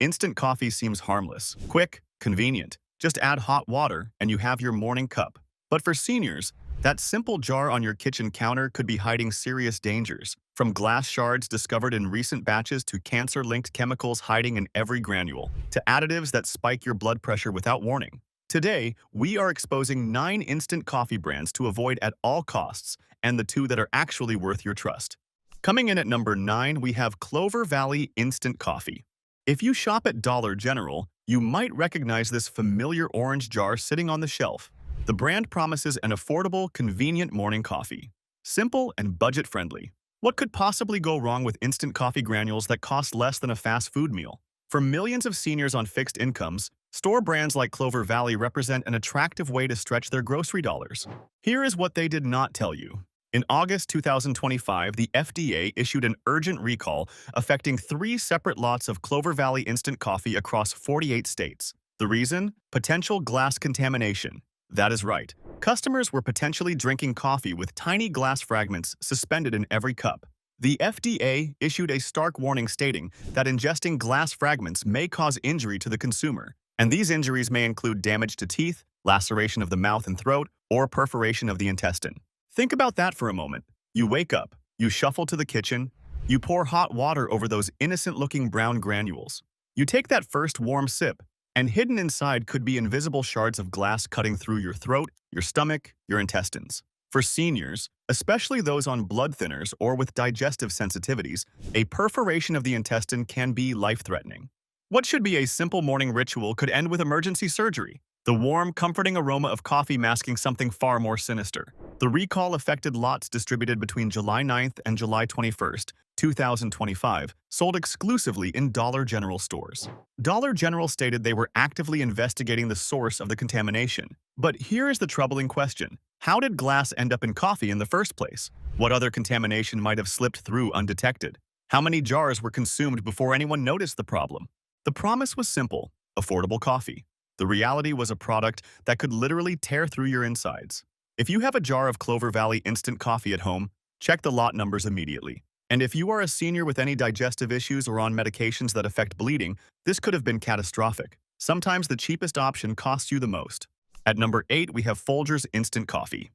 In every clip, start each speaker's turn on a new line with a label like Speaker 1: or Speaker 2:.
Speaker 1: Instant coffee seems harmless, quick, convenient. Just add hot water and you have your morning cup. But for seniors, that simple jar on your kitchen counter could be hiding serious dangers, from glass shards discovered in recent batches to cancer-linked chemicals hiding in every granule, to additives that spike your blood pressure without warning. Today, we are exposing 9 instant coffee brands to avoid at all costs and the 2 that are actually worth your trust. Coming in at number 9, we have Clover Valley Instant Coffee. If you shop at Dollar General, you might recognize this familiar orange jar sitting on the shelf. The brand promises an affordable, convenient morning coffee. Simple and budget-friendly. What could possibly go wrong with instant coffee granules that cost less than a fast food meal? For millions of seniors on fixed incomes, store brands like Clover Valley represent an attractive way to stretch their grocery dollars. Here is what they did not tell you. In August 2025, the FDA issued an urgent recall affecting 3 separate lots of Clover Valley instant coffee across 48 states. The reason? Potential glass contamination. That is right. Customers were potentially drinking coffee with tiny glass fragments suspended in every cup. The FDA issued a stark warning stating that ingesting glass fragments may cause injury to the consumer, and these injuries may include damage to teeth, laceration of the mouth and throat, or perforation of the intestine. Think about that for a moment. You wake up, you shuffle to the kitchen, you pour hot water over those innocent-looking brown granules. You take that first warm sip, and hidden inside could be invisible shards of glass cutting through your throat, your stomach, your intestines. For seniors, especially those on blood thinners or with digestive sensitivities, a perforation of the intestine can be life-threatening. What should be a simple morning ritual could end with emergency surgery. The warm, comforting aroma of coffee masking something far more sinister. The recall affected lots distributed between July 9th and July 21st, 2025, sold exclusively in Dollar General stores. Dollar General stated they were actively investigating the source of the contamination. But here is the troubling question. How did glass end up in coffee in the first place? What other contamination might have slipped through undetected? How many jars were consumed before anyone noticed the problem? The promise was simple: affordable coffee. The reality was a product that could literally tear through your insides. If you have a jar of Clover Valley instant coffee at home, check the lot numbers immediately. And if you are a senior with any digestive issues or on medications that affect bleeding, this could have been catastrophic. Sometimes the cheapest option costs you the most. At number 8, we have Folgers Instant Coffee.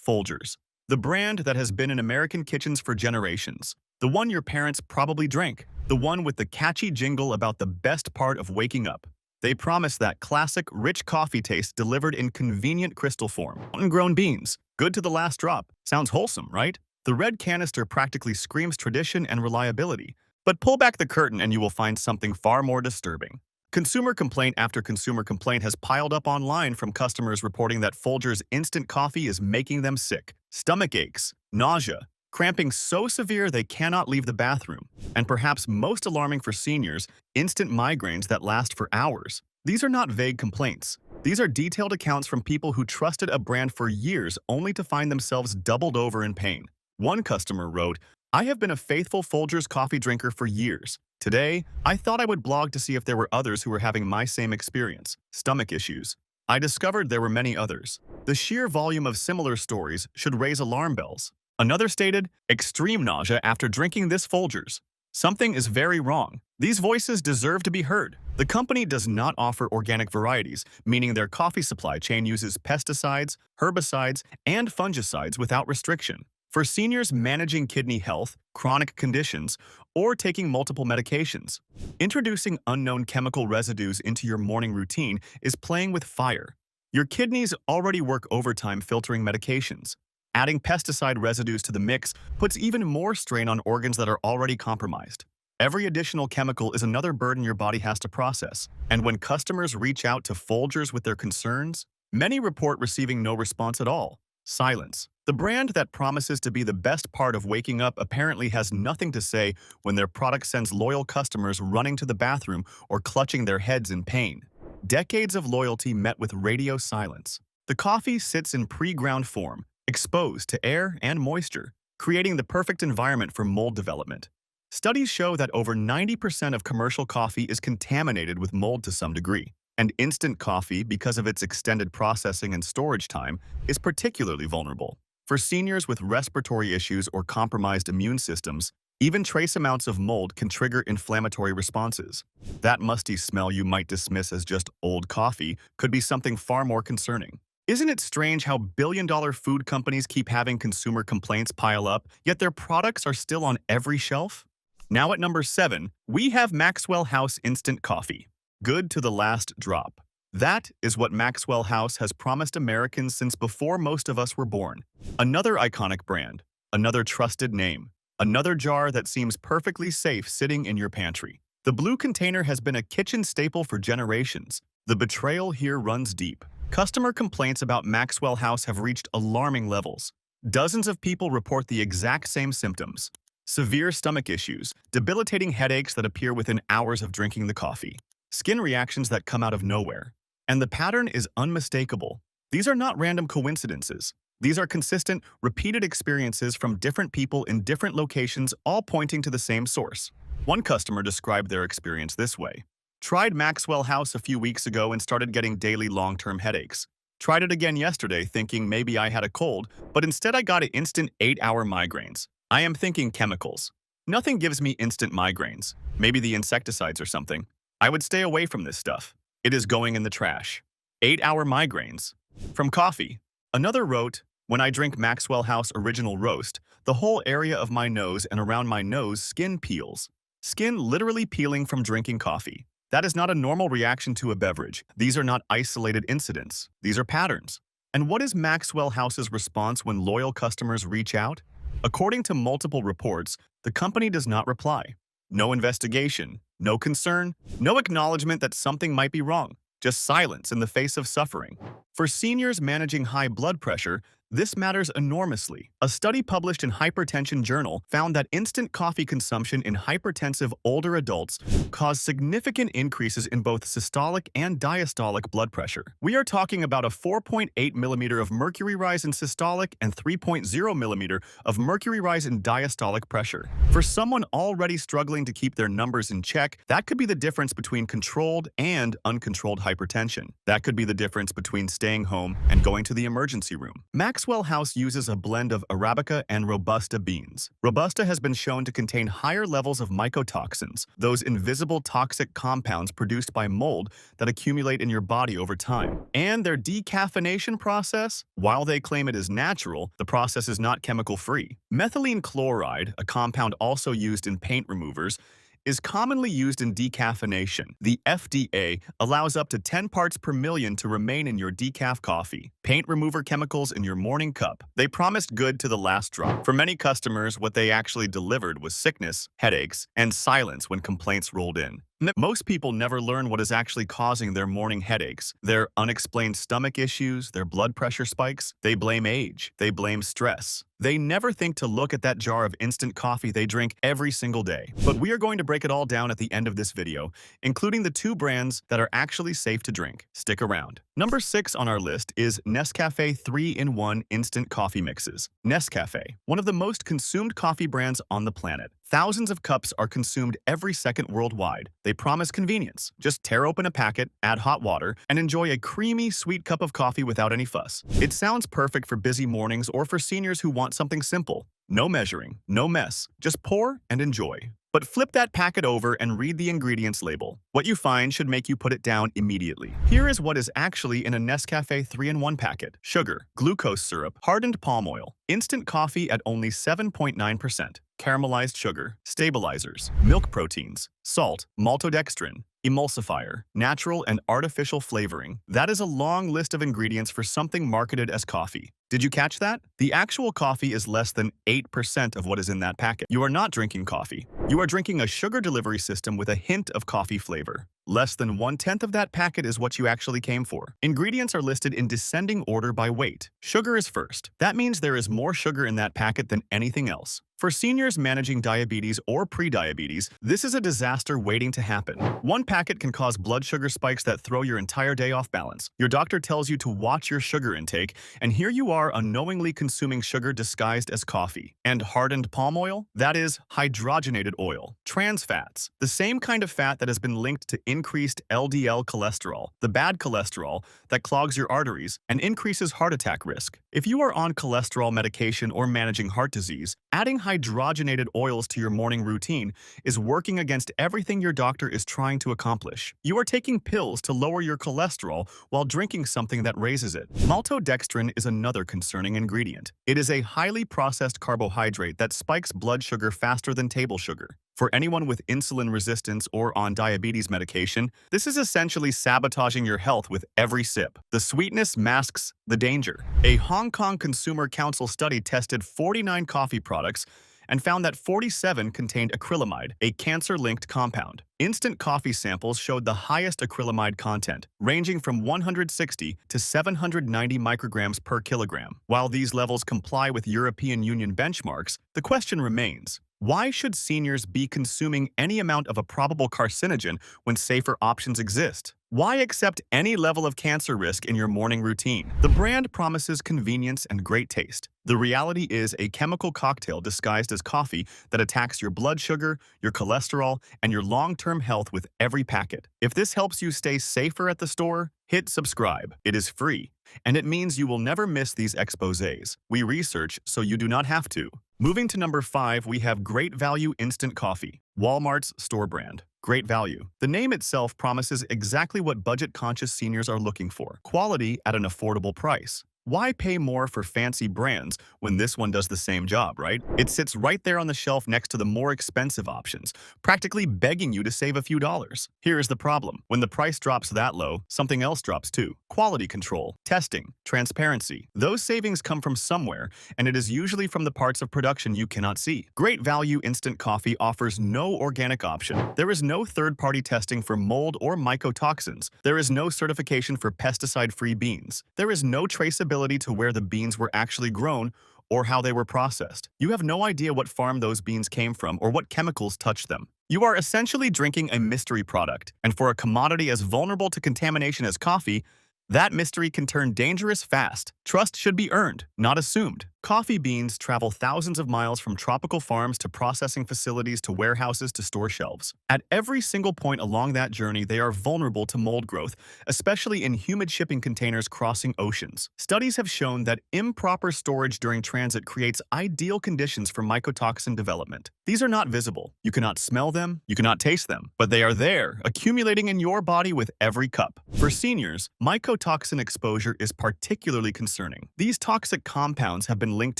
Speaker 1: Folgers, the brand that has been in American kitchens for generations. The one your parents probably drank. The one with the catchy jingle about the best part of waking up. They promise that classic, rich coffee taste delivered in convenient crystal form. Homegrown beans, good to the last drop. Sounds wholesome, right? The red canister practically screams tradition and reliability. But pull back the curtain and you will find something far more disturbing. Consumer complaint after consumer complaint has piled up online from customers reporting that Folgers instant coffee is making them sick. Stomach aches, nausea, cramping so severe they cannot leave the bathroom, and perhaps most alarming for seniors, instant migraines that last for hours. These are not vague complaints. These are detailed accounts from people who trusted a brand for years only to find themselves doubled over in pain. One customer wrote, "I have been a faithful Folgers coffee drinker for years. Today, I thought I would blog to see if there were others who were having my same experience, stomach issues. I discovered there were many others. The sheer volume of similar stories should raise alarm bells." Another stated, "Extreme nausea after drinking this Folgers. Something is very wrong. These voices deserve to be heard." The company does not offer organic varieties, meaning their coffee supply chain uses pesticides, herbicides, and fungicides without restriction. For seniors managing kidney health, chronic conditions, or taking multiple medications, introducing unknown chemical residues into your morning routine is playing with fire. Your kidneys already work overtime filtering medications. Adding pesticide residues to the mix puts even more strain on organs that are already compromised. Every additional chemical is another burden your body has to process. And when customers reach out to Folgers with their concerns, many report receiving no response at all. Silence. The brand that promises to be the best part of waking up apparently has nothing to say when their product sends loyal customers running to the bathroom or clutching their heads in pain. Decades of loyalty met with radio silence. The coffee sits in pre-ground form, exposed to air and moisture, creating the perfect environment for mold development. Studies show that over 90% of commercial coffee is contaminated with mold to some degree, and instant coffee, because of its extended processing and storage time, is particularly vulnerable. For seniors with respiratory issues or compromised immune systems, Even trace amounts of mold can trigger inflammatory responses. That musty smell you might dismiss as just old coffee could be something far more concerning. Isn't it strange how billion-dollar food companies keep having consumer complaints pile up, yet their products are still on every shelf? Now at number 7, we have Maxwell House Instant Coffee. Good to the last drop. That is what Maxwell House has promised Americans since before most of us were born. Another iconic brand, another trusted name, another jar that seems perfectly safe sitting in your pantry. The blue container has been a kitchen staple for generations. The betrayal here runs deep. Customer complaints about Maxwell House have reached alarming levels. Dozens of people report the exact same symptoms. Severe stomach issues, debilitating headaches that appear within hours of drinking the coffee, skin reactions that come out of nowhere. And the pattern is unmistakable. These are not random coincidences. These are consistent, repeated experiences from different people in different locations, all pointing to the same source. One customer described their experience this way. Tried Maxwell House a few weeks ago and started getting daily long-term headaches. Tried it again yesterday thinking maybe I had a cold, but instead I got instant 8-hour migraines. I am thinking chemicals. Nothing gives me instant migraines. Maybe the insecticides or something. I would stay away from this stuff. It is going in the trash. 8-hour migraines. From coffee. Another wrote, when I drink Maxwell House Original Roast, the whole area of my nose and around my nose skin peels. Skin literally peeling from drinking coffee. That is not a normal reaction to a beverage. These are not isolated incidents. These are patterns. And what is Maxwell House's response when loyal customers reach out? According to multiple reports, the company does not reply. No investigation, no concern, no acknowledgement that something might be wrong. Just silence in the face of suffering. For seniors managing high blood pressure, this matters enormously. A study published in Hypertension Journal found that instant coffee consumption in hypertensive older adults caused significant increases in both systolic and diastolic blood pressure. We are talking about a 4.8 millimeter of mercury rise in systolic and 3.0 millimeter of mercury rise in diastolic pressure. For someone already struggling to keep their numbers in check, that could be the difference between controlled and uncontrolled hypertension. That could be the difference between staying home and going to the emergency room. Maxwell House uses a blend of Arabica and Robusta beans. Robusta has been shown to contain higher levels of mycotoxins, those invisible toxic compounds produced by mold that accumulate in your body over time. And their decaffeination process, while they claim it is natural, the process is not chemical-free. Methylene chloride, a compound also used in paint removers, is commonly used in decaffeination. The FDA allows up to 10 parts per million to remain in your decaf coffee. Paint remover chemicals in your morning cup. They promised good to the last drop. For many customers, what they actually delivered was sickness, headaches, and silence when complaints rolled in. Most people never learn what is actually causing their morning headaches, their unexplained stomach issues, their blood pressure spikes. They blame age. They blame stress. They never think to look at that jar of instant coffee they drink every single day. But we are going to break it all down at the end of this video, including the 2 brands that are actually safe to drink. Stick around. Number 6 on our list is Nescafe 3-in-1 Instant Coffee Mixes. Nescafe, one of the most consumed coffee brands on the planet. Thousands of cups are consumed every second worldwide. They promise convenience. Just tear open a packet, add hot water, and enjoy a creamy, sweet cup of coffee without any fuss. It sounds perfect for busy mornings or for seniors who want something simple. No measuring, no mess. Just pour and enjoy. But flip that packet over and read the ingredients label. What you find should make you put it down immediately. Here is what is actually in a Nescafe 3-in-1 packet. Sugar, glucose syrup, hardened palm oil, instant coffee at only 7.9%, caramelized sugar, stabilizers, milk proteins, salt, maltodextrin, emulsifier, natural and artificial flavoring. That is a long list of ingredients for something marketed as coffee. Did you catch that? The actual coffee is less than 8% of what is in that packet. You are not drinking coffee. You are drinking a sugar delivery system with a hint of coffee flavor. Less than 1/10 of that packet is what you actually came for. Ingredients are listed in descending order by weight. Sugar is first. That means there is more sugar in that packet than anything else. For seniors managing diabetes or pre-diabetes, this is a disaster waiting to happen. One packet can cause blood sugar spikes that throw your entire day off balance. Your doctor tells you to watch your sugar intake, and here you are unknowingly consuming sugar disguised as coffee. And hardened palm oil? That is hydrogenated oil. Trans fats, the same kind of fat that has been linked to increased LDL cholesterol, the bad cholesterol that clogs your arteries and increases heart attack risk. If you are on cholesterol medication or managing heart disease, adding hydrogenated oils to your morning routine is working against everything your doctor is trying to accomplish. You are taking pills to lower your cholesterol while drinking something that raises it. Maltodextrin is another concerning ingredient. It is a highly processed carbohydrate that spikes blood sugar faster than table sugar. For anyone with insulin resistance or on diabetes medication, this is essentially sabotaging your health with every sip. The sweetness masks the danger. A Hong Kong Consumer Council study tested 49 coffee products and found that 47 contained acrylamide, a cancer-linked compound. Instant coffee samples showed the highest acrylamide content, ranging from 160 to 790 micrograms per kilogram. While these levels comply with European Union benchmarks, the question remains: why should seniors be consuming any amount of a probable carcinogen when safer options exist? Why accept any level of cancer risk in your morning routine? The brand promises convenience and great taste. The reality is a chemical cocktail disguised as coffee that attacks your blood sugar, your cholesterol, and your long-term health with every packet. If this helps you stay safer at the store, hit subscribe. It is free, and it means you will never miss these exposés. We research so you do not have to. Moving to number 5, we have Great Value Instant Coffee, Walmart's store brand. Great value. The name itself promises exactly what budget-conscious seniors are looking for: quality at an affordable price. Why pay more for fancy brands when this one does the same job, right? It sits right there on the shelf next to the more expensive options, practically begging you to save a few dollars. Here's the problem. When the price drops that low, something else drops too. Quality control, testing, transparency. Those savings come from somewhere, and it is usually from the parts of production you cannot see. Great Value Instant Coffee offers no organic option. There is no third-party testing for mold or mycotoxins. There is no certification for pesticide-free beans. There is no traceability to where the beans were actually grown or how they were processed. You have no idea what farm those beans came from or what chemicals touched them. You are essentially drinking a mystery product, and for a commodity as vulnerable to contamination as coffee, that mystery can turn dangerous fast. Trust should be earned, not assumed. Coffee beans travel thousands of miles from tropical farms to processing facilities to warehouses to store shelves. At every single point along that journey, they are vulnerable to mold growth, especially in humid shipping containers crossing oceans. Studies have shown that improper storage during transit creates ideal conditions for mycotoxin development. These are not visible. You cannot smell them, you cannot taste them, but they are there, accumulating in your body with every cup. For seniors, mycotoxin exposure is particularly concerning. These toxic compounds have been linked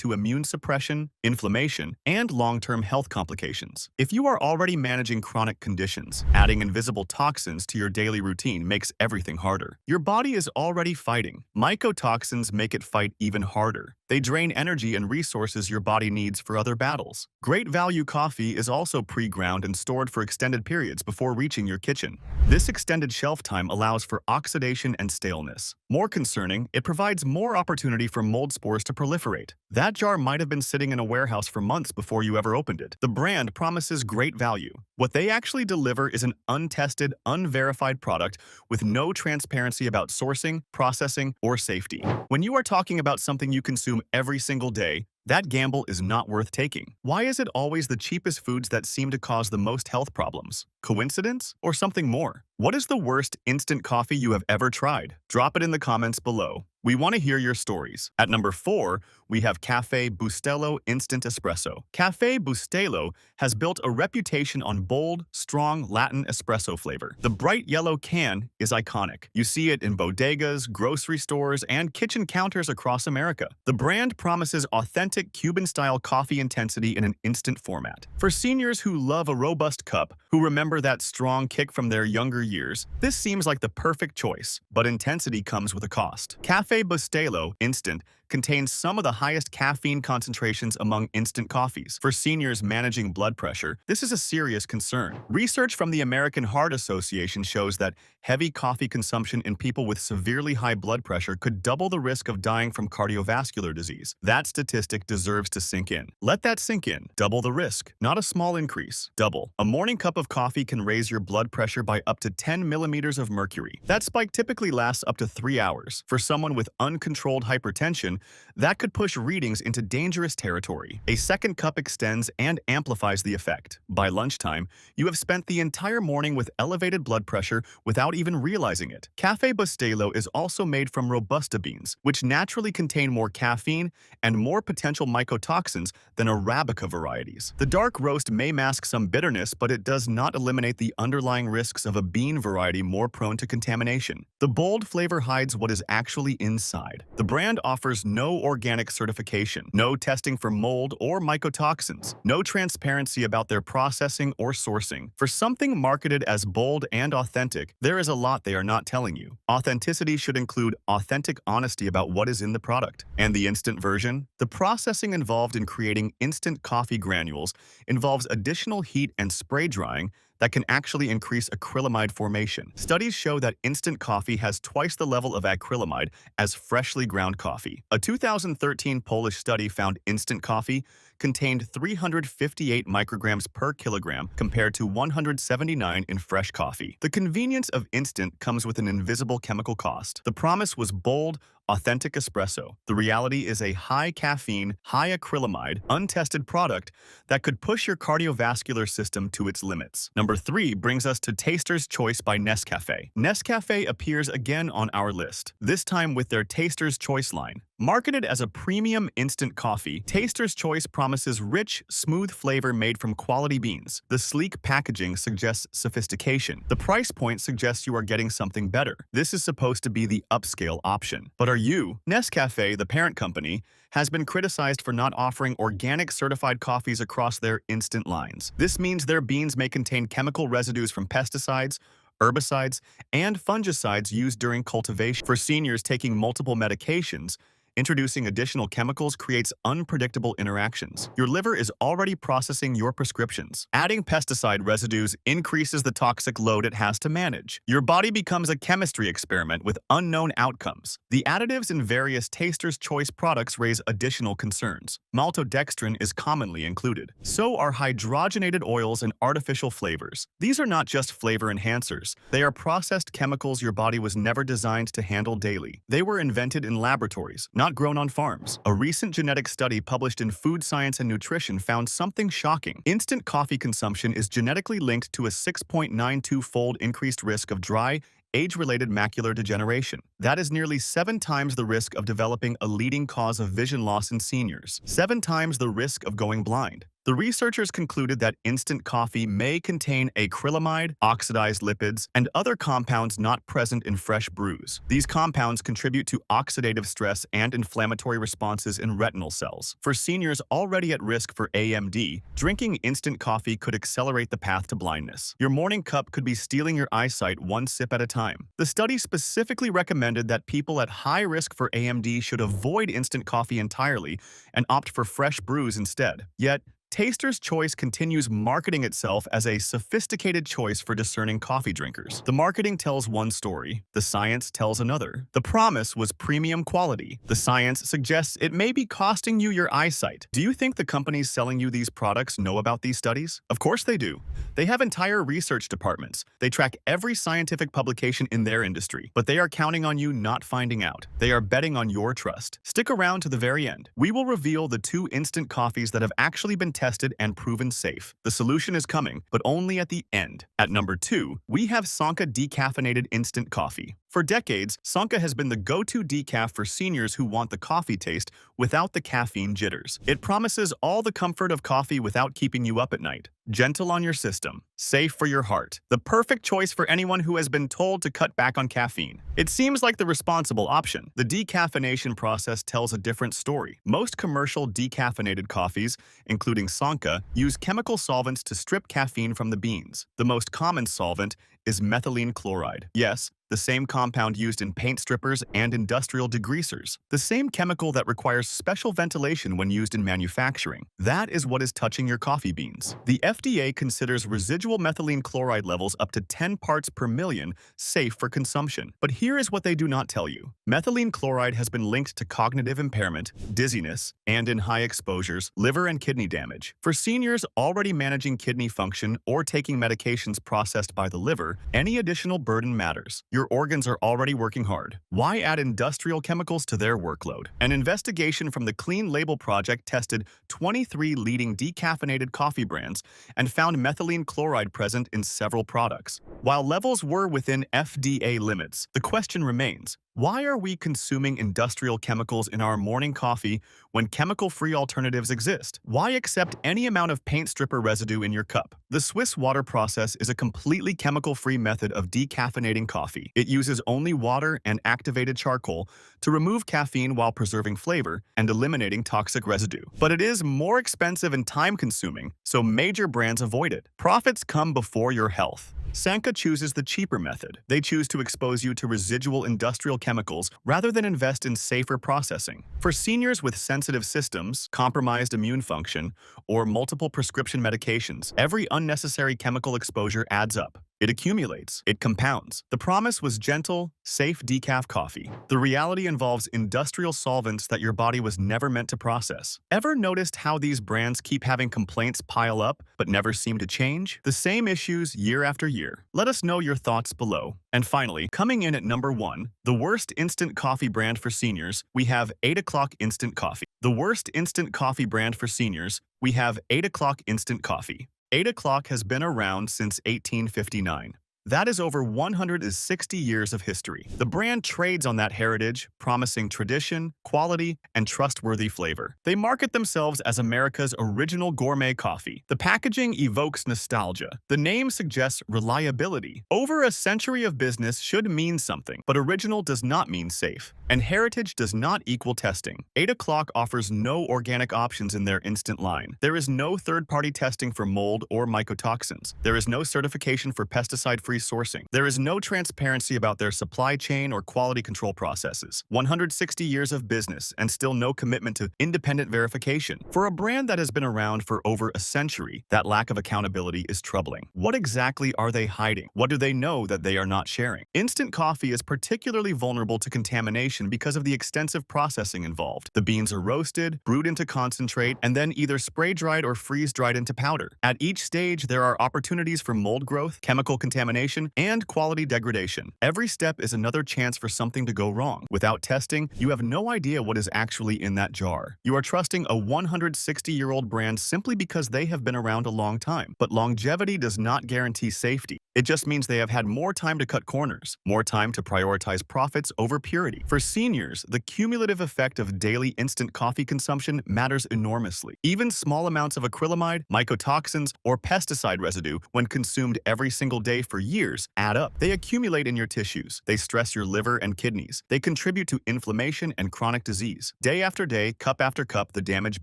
Speaker 1: to immune suppression, inflammation, and long-term health complications. If you are already managing chronic conditions, adding invisible toxins to your daily routine makes everything harder. Your body is already fighting. Mycotoxins make it fight even harder. They drain energy and resources your body needs for other battles. Great Value coffee is also pre-ground and stored for extended periods before reaching your kitchen. This extended shelf time allows for oxidation and staleness. More concerning, it provides more opportunity for mold spores to proliferate. That jar might have been sitting in a warehouse for months before you ever opened it. The brand promises great value. What they actually deliver is an untested, unverified product with no transparency about sourcing, processing, or safety. When you are talking about something you consume every single day, that gamble is not worth taking. Why is it always the cheapest foods that seem to cause the most health problems? Coincidence or something more? What is the worst instant coffee you have ever tried? Drop it in the comments below. We want to hear your stories. At number 4, we have Cafe Bustelo Instant Espresso. Cafe Bustelo has built a reputation on bold, strong Latin espresso flavor. The bright yellow can is iconic. You see it in bodegas, grocery stores, and kitchen counters across America. The brand promises authentic Cuban-style coffee intensity in an instant format. For seniors who love a robust cup, who remember that strong kick from their younger years, this seems like the perfect choice, but intensity comes with a cost. Cafe Bustelo Instant contains some of the highest caffeine concentrations among instant coffees. For seniors managing blood pressure, this is a serious concern. Research from the American Heart Association shows that heavy coffee consumption in people with severely high blood pressure could double the risk of dying from cardiovascular disease. That statistic deserves to sink in. Let that sink in. Double the risk. Not a small increase. Double. A morning cup of coffee can raise your blood pressure by up to 10 millimeters of mercury. That spike typically lasts up to 3 hours. For someone with uncontrolled hypertension, that could push readings into dangerous territory. A second cup extends and amplifies the effect. By lunchtime, you have spent the entire morning with elevated blood pressure without even realizing it. Cafe Bustelo is also made from Robusta beans, which naturally contain more caffeine and more potential mycotoxins than Arabica varieties. The dark roast may mask some bitterness, but it does not eliminate the underlying risks of a bean variety more prone to contamination. The bold flavor hides what is actually inside. The brand offers no organic certification, no testing for mold or mycotoxins, no transparency about their processing or sourcing. For something marketed as bold and authentic, there is a lot they are not telling you. Authenticity should include authentic honesty about what is in the product. And the instant version? The processing involved in creating instant coffee granules involves additional heat and spray drying that can actually increase acrylamide formation. Studies show that instant coffee has twice the level of acrylamide as freshly ground coffee. A 2013 Polish study found instant coffee contained 358 micrograms per kilogram compared to 179 in fresh coffee. The convenience of instant comes with an invisible chemical cost. The promise was bold, authentic espresso. The reality is a high caffeine, high acrylamide, untested product that could push your cardiovascular system to its limits. Number 3 brings us to Taster's Choice by Nescafe. Nescafe appears again on our list, this time with their Taster's Choice line. Marketed as a premium instant coffee, Taster's Choice promises rich, smooth flavor made from quality beans. The sleek packaging suggests sophistication. The price point suggests you are getting something better. This is supposed to be the upscale option. But are you? Nescafe, the parent company, has been criticized for not offering organic certified coffees across their instant lines. This means their beans may contain chemical residues from pesticides, herbicides, and fungicides used during cultivation. For seniors taking multiple medications, introducing additional chemicals creates unpredictable interactions. Your liver is already processing your prescriptions. Adding pesticide residues increases the toxic load it has to manage. Your body becomes a chemistry experiment with unknown outcomes. The additives in various Taster's Choice products raise additional concerns. Maltodextrin is commonly included. So are hydrogenated oils and artificial flavors. These are not just flavor enhancers. They are processed chemicals your body was never designed to handle daily. They were invented in laboratories, not grown on farms. A recent genetic study published in Food Science and Nutrition found something shocking. Instant coffee consumption is genetically linked to a 6.92-fold increased risk of dry, age-related macular degeneration. That is nearly 7 times the risk of developing a leading cause of vision loss in seniors, 7 times the risk of going blind. The researchers concluded that instant coffee may contain acrylamide, oxidized lipids, and other compounds not present in fresh brews. These compounds contribute to oxidative stress and inflammatory responses in retinal cells. For seniors already at risk for AMD, drinking instant coffee could accelerate the path to blindness. Your morning cup could be stealing your eyesight one sip at a time. The study specifically recommended that people at high risk for AMD should avoid instant coffee entirely and opt for fresh brews instead. Yet, Taster's Choice continues marketing itself as a sophisticated choice for discerning coffee drinkers. The marketing tells one story, the science tells another. The promise was premium quality. The science suggests it may be costing you your eyesight. Do you think the companies selling you these products know about these studies? Of course they do. They have entire research departments. They track every scientific publication in their industry, but they are counting on you not finding out. They are betting on your trust. Stick around to the very end. We will reveal the 2 instant coffees that have actually been tested and proven safe. The solution is coming, but only at the end. At number 2, we have Sanka decaffeinated instant coffee. For decades, Sanka has been the go-to decaf for seniors who want the coffee taste without the caffeine jitters. It promises all the comfort of coffee without keeping you up at night. Gentle on your system, safe for your heart. The perfect choice for anyone who has been told to cut back on caffeine. It seems like the responsible option. The decaffeination process tells a different story. Most commercial decaffeinated coffees, including Sanka, use chemical solvents to strip caffeine from the beans. The most common solvent is methylene chloride. Yes, the same compound used in paint strippers and industrial degreasers. The same chemical that requires special ventilation when used in manufacturing. That is what is touching your coffee beans. The FDA considers residual methylene chloride levels up to 10 parts per million safe for consumption. But here is what they do not tell you. Methylene chloride has been linked to cognitive impairment, dizziness, and in high exposures, liver and kidney damage. For seniors already managing kidney function or taking medications processed by the liver, However, any additional burden matters. Your organs are already working hard. Why add industrial chemicals to their workload? An investigation from the Clean Label Project tested 23 leading decaffeinated coffee brands and found methylene chloride present in several products. While levels were within FDA limits, the question remains, why are we consuming industrial chemicals in our morning coffee when chemical-free alternatives exist? Why accept any amount of paint stripper residue in your cup? The Swiss water process is a completely chemical-free method of decaffeinating coffee. It uses only water and activated charcoal to remove caffeine while preserving flavor and eliminating toxic residue. But it is more expensive and time-consuming, so major brands avoid it. Profits come before your health. Sanka chooses the cheaper method. They choose to expose you to residual industrial chemicals rather than invest in safer processing. For seniors with sensitive systems, compromised immune function, or multiple prescription medications, every unnecessary chemical exposure adds up. It accumulates. It compounds. The promise was gentle, safe decaf coffee. The reality involves industrial solvents that your body was never meant to process. Ever noticed how these brands keep having complaints pile up but never seem to change? The same issues year after year. Let us know your thoughts below. And finally, coming in at number 1, the worst instant coffee brand for seniors, we have 8 o'clock instant coffee. The worst instant coffee brand for seniors, we have 8 o'clock instant coffee. 8 o'clock has been around since 1859. That is over 160 years of history. The brand trades on that heritage, promising tradition, quality, and trustworthy flavor. They market themselves as America's original gourmet coffee. The packaging evokes nostalgia. The name suggests reliability. Over a century of business should mean something, but original does not mean safe. And heritage does not equal testing. 8 o'clock offers no organic options in their instant line. There is no third-party testing for mold or mycotoxins. There is no certification for pesticide-free sourcing. There is no transparency about their supply chain or quality control processes. 160 years of business and still no commitment to independent verification. For a brand that has been around for over a century, that lack of accountability is troubling. What exactly are they hiding? What do they know that they are not sharing? Instant coffee is particularly vulnerable to contamination because of the extensive processing involved. The beans are roasted, brewed into concentrate, and then either spray-dried or freeze-dried into powder. At each stage, there are opportunities for mold growth, chemical contamination, and quality degradation. Every step is another chance for something to go wrong. Without testing, you have no idea what is actually in that jar. You are trusting a 160-year-old brand simply because they have been around a long time. But longevity does not guarantee safety. It just means they have had more time to cut corners, more time to prioritize profits over purity. For seniors, the cumulative effect of daily instant coffee consumption matters enormously. Even small amounts of acrylamide, mycotoxins, or pesticide residue, when consumed every single day for years, add up. They accumulate in your tissues. They stress your liver and kidneys. They contribute to inflammation and chronic disease. Day after day, cup after cup, the damage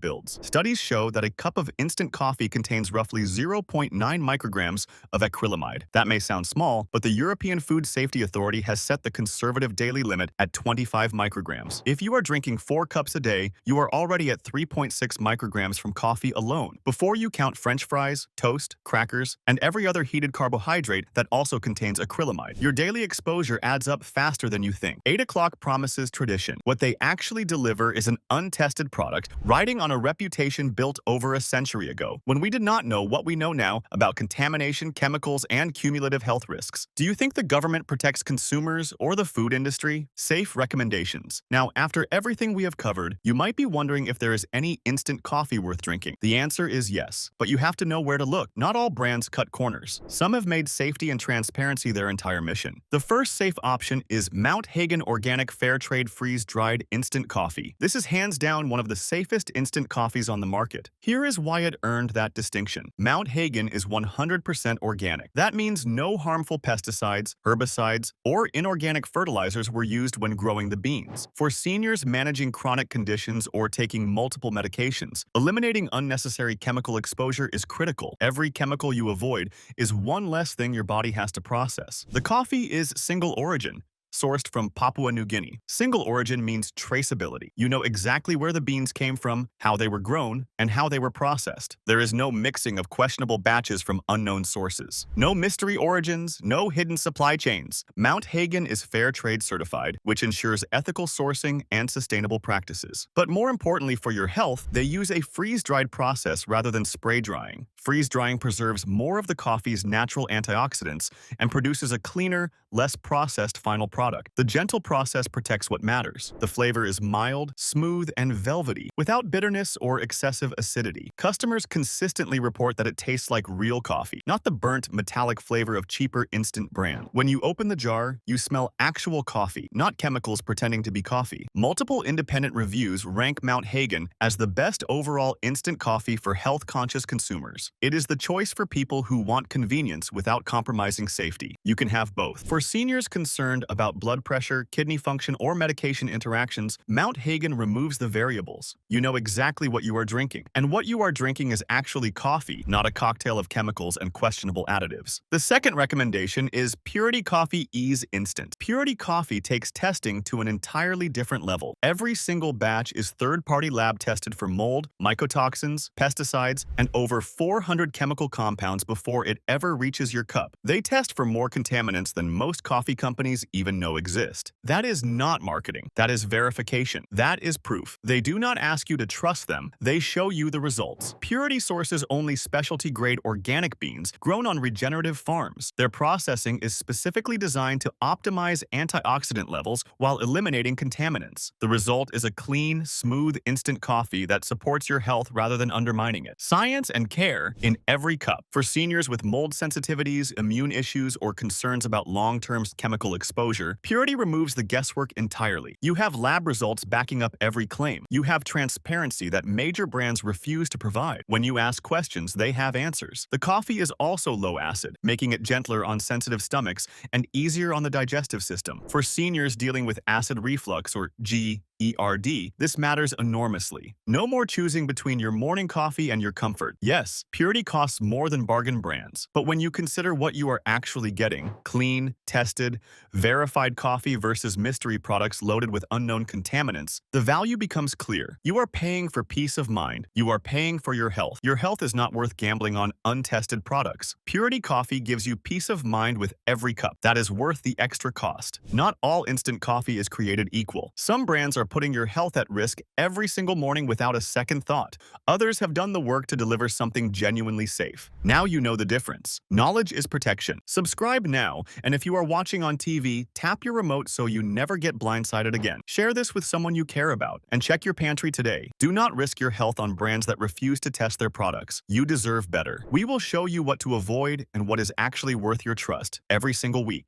Speaker 1: builds. Studies show that a cup of instant coffee contains roughly 0.9 micrograms of acrylamide. That may sound small, but the European Food Safety Authority has set the conservative daily limit at 25 micrograms. If you are drinking 4 cups a day, you are already at 3.6 micrograms from coffee alone, before you count French fries, toast, crackers, and every other heated carbohydrate that also contains acrylamide. Your daily exposure adds up faster than you think. 8 o'clock promises tradition. What they actually deliver is an untested product riding on a reputation built over a century ago, when we did not know what we know now about contamination, chemicals, and cumulative health risks. Do you think the government protects consumers or the food industry? Safe recommendations. Now, after everything we have covered, you might be wondering if there is any instant coffee worth drinking. The answer is yes, but you have to know where to look. Not all brands cut corners. Some have made safety and transparency their entire mission. The first safe option is Mount Hagen Organic Fairtrade Freeze-Dried Instant Coffee. This is hands down one of the safest instant coffees on the market. Here is why it earned that distinction. Mount Hagen is 100% organic. That means no harmful pesticides, herbicides, or inorganic fertilizers were used when growing the beans. For seniors managing chronic conditions or taking multiple medications, eliminating unnecessary chemical exposure is critical. Every chemical you avoid is one less thing your body has to process. The coffee is single origin, sourced from Papua New Guinea. Single origin means traceability. You know exactly where the beans came from, how they were grown, and how they were processed. There is no mixing of questionable batches from unknown sources. No mystery origins, no hidden supply chains. Mount Hagen is fair trade certified, which ensures ethical sourcing and sustainable practices. But more importantly for your health, they use a freeze-dried process rather than spray drying. Freeze drying preserves more of the coffee's natural antioxidants and produces a cleaner, less processed final product. The gentle process protects what matters. The flavor is mild, smooth, and velvety, without bitterness or excessive acidity. Customers consistently report that it tastes like real coffee, not the burnt, metallic flavor of cheaper instant brand. When you open the jar, you smell actual coffee, not chemicals pretending to be coffee. Multiple independent reviews rank Mount Hagen as the best overall instant coffee for health-conscious consumers. It is the choice for people who want convenience without compromising safety. You can have both. For seniors concerned about blood pressure, kidney function, or medication interactions, Mount Hagen removes the variables. You know exactly what you are drinking. And what you are drinking is actually coffee, not a cocktail of chemicals and questionable additives. The second recommendation is Purity Coffee Ease Instant. Purity Coffee takes testing to an entirely different level. Every single batch is third-party lab tested for mold, mycotoxins, pesticides, and over 400 chemical compounds before it ever reaches your cup. They test for more contaminants than most coffee companies even know exist. That is not marketing. That is verification. That is proof. They do not ask you to trust them. They show you the results. Purity sources only specialty-grade organic beans grown on regenerative farms. Their processing is specifically designed to optimize antioxidant levels while eliminating contaminants. The result is a clean, smooth, instant coffee that supports your health rather than undermining it. Science and care in every cup. For seniors with mold sensitivities, immune issues, or concerns about long-term chemical exposure, Purity removes the guesswork entirely. You have lab results backing up every claim. You have transparency that major brands refuse to provide. When you ask questions, they have answers. The coffee is also low acid, making it gentler on sensitive stomachs and easier on the digestive system. For seniors dealing with acid reflux or GERD, this matters enormously. No more choosing between your morning coffee and your comfort. Yes, Purity costs more than bargain brands, but when you consider what you are actually getting, clean, tested, verified coffee versus mystery products loaded with unknown contaminants, the value becomes clear. You are paying for peace of mind. You are paying for your health. Your health is not worth gambling on untested products. Purity Coffee gives you peace of mind with every cup. That is worth the extra cost. Not all instant coffee is created equal. Some brands are putting your health at risk every single morning without a second thought. Others have done the work to deliver something genuinely safe. Now you know the difference. Knowledge is protection. Subscribe now, and if you are watching on TV, tap your remote so you never get blindsided again. Share this with someone you care about, and check your pantry today. Do not risk your health on brands that refuse to test their products. You deserve better. We will show you what to avoid and what is actually worth your trust every single week.